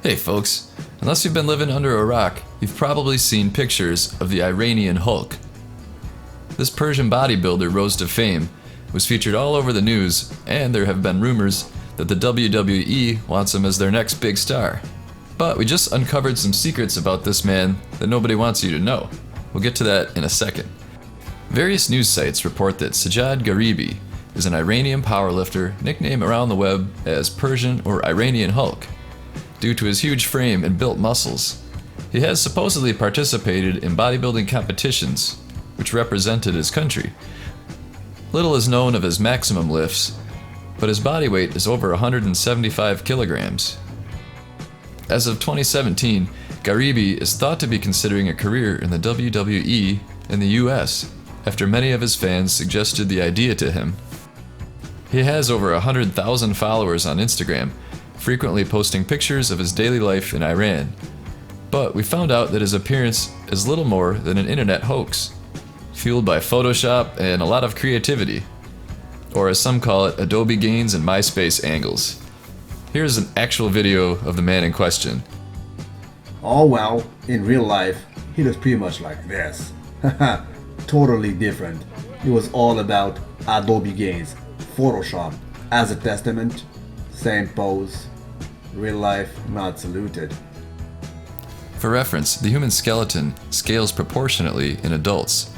Hey folks, unless you've been living under a rock, you've probably seen pictures of the Iranian Hulk. This Persian bodybuilder rose to fame, was featured all over the news, and there have been rumors that the WWE wants him as their next big star. But we just uncovered some secrets about this man that nobody wants you to know. We'll get to that in a second. Various news sites report that Sajjad Gharibi is an Iranian powerlifter nicknamed around the web as Persian or Iranian Hulk, due to his huge frame and built muscles. He has supposedly participated in bodybuilding competitions, which represented his country. Little is known of his maximum lifts, but his body weight is over 175 kilograms. As of 2017, Gharibi is thought to be considering a career in the WWE in the US, after many of his fans suggested the idea to him. He has over 100,000 followers on Instagram, frequently posting pictures of his daily life in Iran. But we found out that his appearance is little more than an internet hoax, fueled by Photoshop and a lot of creativity, or as some call it, Adobe gains and MySpace angles. Here's an actual video of the man in question. Oh well, in real life, he looks pretty much like this. Haha, totally different. It was all about Adobe gains, Photoshop, as a testament. Same pose, real life not saluted. For reference, the human skeleton scales proportionately in adults.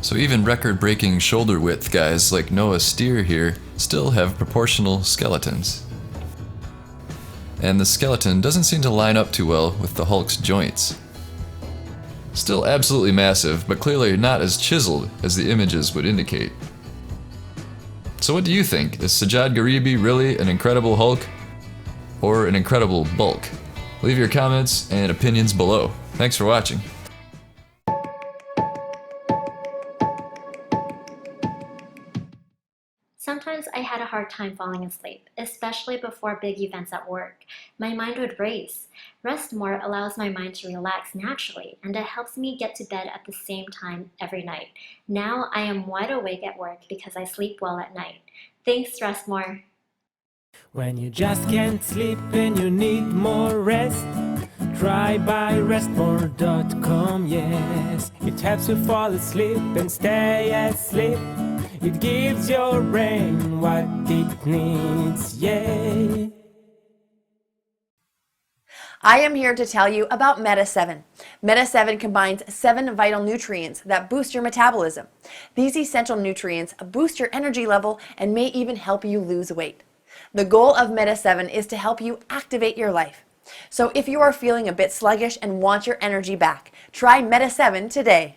So even record-breaking shoulder width guys like Noah Steer here still have proportional skeletons. And the skeleton doesn't seem to line up too well with the Hulk's joints. Still absolutely massive, but clearly not as chiseled as the images would indicate. So what do you think? Is Sajjad Gharibi really an incredible Hulk? Or an incredible bulk? Leave your comments and opinions below. Thanks for watching. Sometimes I had a hard time falling asleep, especially before big events at work. My mind would race. Rest more allows my mind to relax naturally, and it helps me get to bed at the same time every night. Now I am wide awake at work because I sleep well at night. Thanks, Rest More. When you just can't sleep and you need more rest, try buyrestmore.com, yes. It helps you fall asleep and stay asleep. It gives your brain what it needs, yeah. I am here to tell you about Meta 7. Meta 7 combines 7 vital nutrients that boost your metabolism. These essential nutrients boost your energy level and may even help you lose weight. The goal of Meta 7 is to help you activate your life. So if you are feeling a bit sluggish and want your energy back, try Meta 7 today.